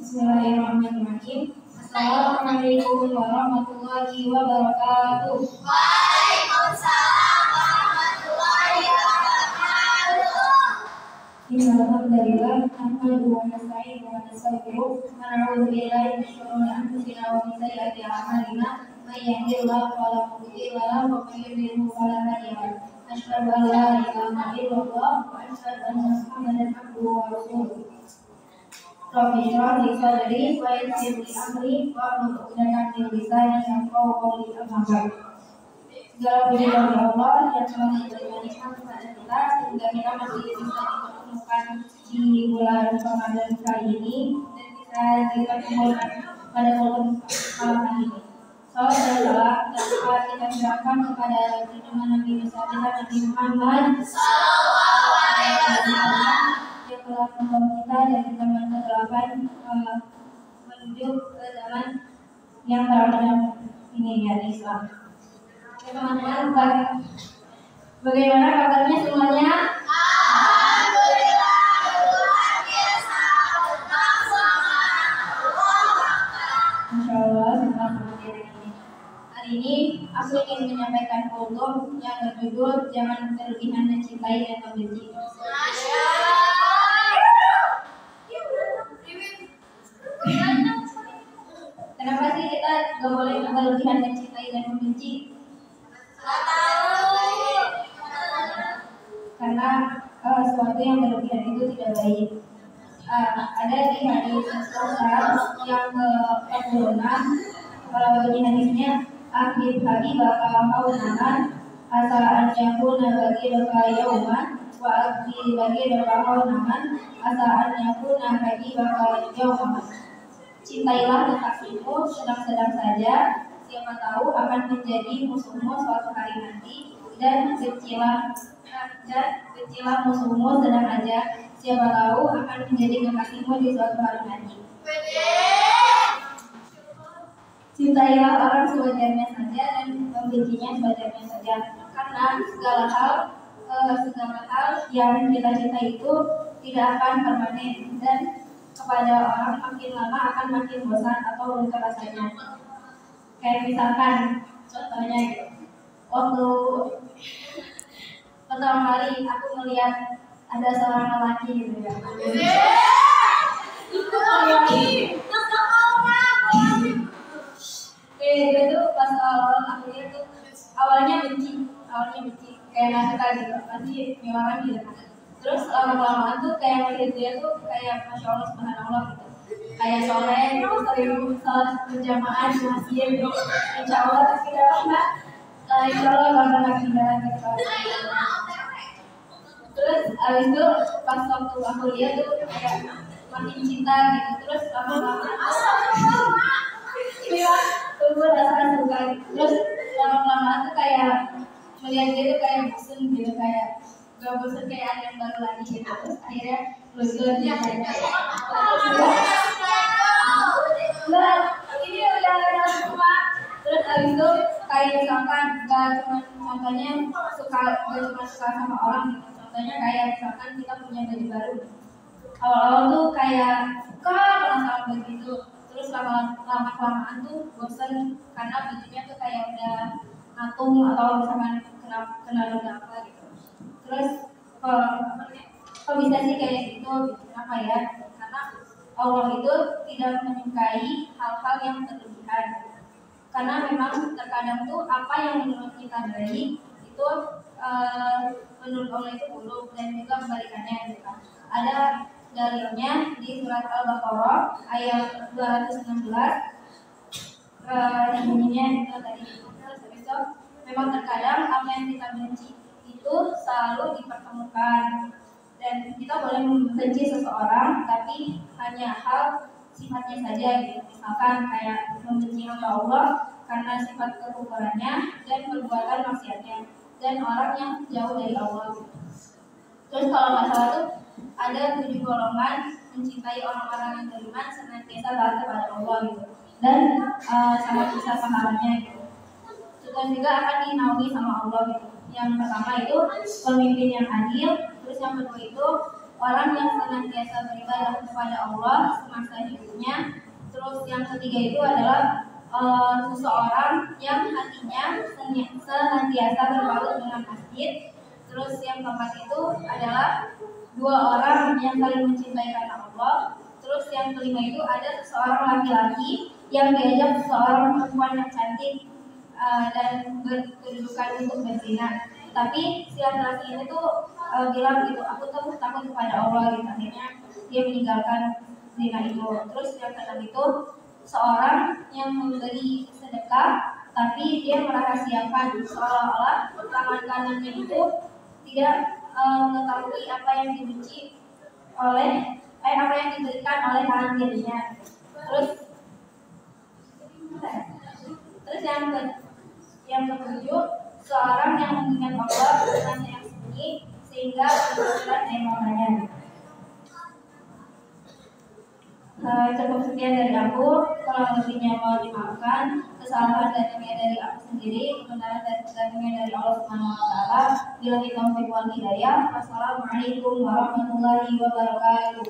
Bismillahirrahmanirrahim. Assalamualaikum warahmatullahi wabarakatuh. Waalaikumsalam warahmatullahi wabarakatuh. Alhamdulillah, nahmaduhu wa nasta'inuhu wa nastaghfiruh wa na'udzu billahi min shururi anfusina wa min sayyiati a'malina. May yahdihillahu fala mudilla lahu wa may yudlil fala hadiya lahu. Asyhadu an la ilaha illallah wa asyhadu anna Muhammadan abduhu wa rasuluh. Rabbi shrah li sadri wa yassir li amri wahlul 'uqdatam min lisani yafqahu qawli. Amma ba'd. Segala puji bagi Allah yang telah memberikan nikmat kepada kita sehingga kita masih bisa dipertemukan di bulan Ramadan kali ini dan bisa dipertemukan pada malam hari ini. Salam dapat kita serahkan kepada junjungan Nabi besar kita Nabi Muhammad Sallallahu Alaihi Wasallam yang telah membawa kita dari zaman ke-8 menuju ke zaman yang terakhir ini, ya, Islam. Teman-teman, bagaimana kabarnya semuanya? Alhamdulillah, luar biasa. Masya Allah, setelah materi ini. Hari ini aku ingin menyampaikan kultum yang berjudul Jangan Berlebihan Mencintai dan Membenci. Masya Allah. Kenapa sih kita gak boleh berlebihan mencintai dan membenci? Karena sesuatu yang berlebihan itu tidak baik. Ada di hadis Rasul yang ke-46, kalau bagi hadisnya akhir hari bakal haunaman asal anjakuna bagi bakal yauman wa akhir bagi bakal haunaman asal anjakuna bagi bakal yauman. Cintailah kekasihmu sedang-sedang saja, siapa tahu akan menjadi musuhmu suatu hari nanti, dan bencilah musuhmu sedang aja, siapa tahu akan menjadi kekasihmu di suatu hari nanti. Cintailah orang sewajarnya saja dan membencinya sewajarnya saja, karena segala hal yang kita cintai itu tidak akan permanen dan kepada orang makin lama akan makin bosan atau luntur rasanya. Kayak misalkan contohnya gitu, waktu pertama kali aku melihat ada seorang lelaki gitu ya. Dia tuh pas awal aku lihat tuh awalnya benci kayak nggak suka gitu, pasti nyewakan gitu. Terus lama-kelamaan tuh kayak melihat dia tuh kayak Masya Allah Subhanallah gitu. Kayak sore gitu sering sholat berjamaah di masjid gitu. Insya Allah tidak lama, insya Allah bakal pindah gitu. Terus abis itu pas waktu aku lihat tuh kayak makin cinta gitu. Terus lama-lama tumbuh rasa suka gitu. Terus lama-lama tuh kayak melihat dia tuh kayak bosen gitu, kayak gak bosan kayak ada yang baru lagi gitu. Terus akhirnya lucu dia nah ini udah semua. Terus abis itu kayak misalkan gak cuma contohnya gak cuma suka sama orang gitu. Contohnya kayak misalkan kita punya baju baru, awal-awal tuh kayak suka banget sama baju itu. Terus lama-kelamaan tuh bosan karena bajunya tuh kayak udah ngatung atau misalkan kena luka apa gitu. Terus kok bisa sih kayak gitu? Kenapa ya? Karena Allah itu tidak menyukai hal-hal yang berlebihan. Karena memang terkadang tuh apa yang menurut kita baik itu menurut Allah itu buruk, dan juga kebalikannya gitu. Ada dalilnya di surat Al-Baqarah ayat 216 yang bunyinya itu tadi. Terus itu memang terkadang apa yang kita benci itu selalu dipertemukan, dan kita boleh membenci seseorang tapi hanya hal sifatnya saja gitu. Misalkan kayak membenci hamba Allah karena sifat kekufurannya dan perbuatan maksiatnya, dan orang yang jauh dari Allah gitu. Terus kalau nggak salah tuh ada 7 golongan mencintai orang-orang yang beriman senantiasa taat kepada Allah gitu, dan sama bisa pahalanya gitu. Dan juga akan dinaungi sama Allah gitu. Yang pertama itu pemimpin yang adil, terus yang kedua itu orang yang senantiasa beribadah kepada Allah semasa hidupnya. Terus yang ketiga itu adalah seseorang yang hatinya senantiasa berbalut dengan masjid. Terus yang keempat itu adalah dua orang yang saling mencintai karena Allah. Terus yang kelima itu ada seseorang laki-laki yang diajak seseorang perempuan yang cantik dan berkedudukan untuk berzina. Tapi si laki-laki ini tuh bilang gitu, aku tuh takut kepada Allah gitu. Akhirnya dia meninggalkan zina itu. Terus yang keenam itu seorang yang memberi sedekah, tapi dia merahasiakan seolah-olah tangan kanannya itu tidak mengetahui apa yang dibenci oleh apa yang diberikan oleh tangan kirinya. Terus yang ketujuh, seorang yang mengingat Allah dengan yang sunyi sehingga berbuat emosinya. Cukup sekian dari aku. Kalau lebihnya mau dimaafkan. Kesalahan datangnya dari aku sendiri, kebenaran datangnya dari Allah Subhanahu wa taala. Bila kita mau hidayah. Wassalamualaikum warahmatullahi wabarakatuh.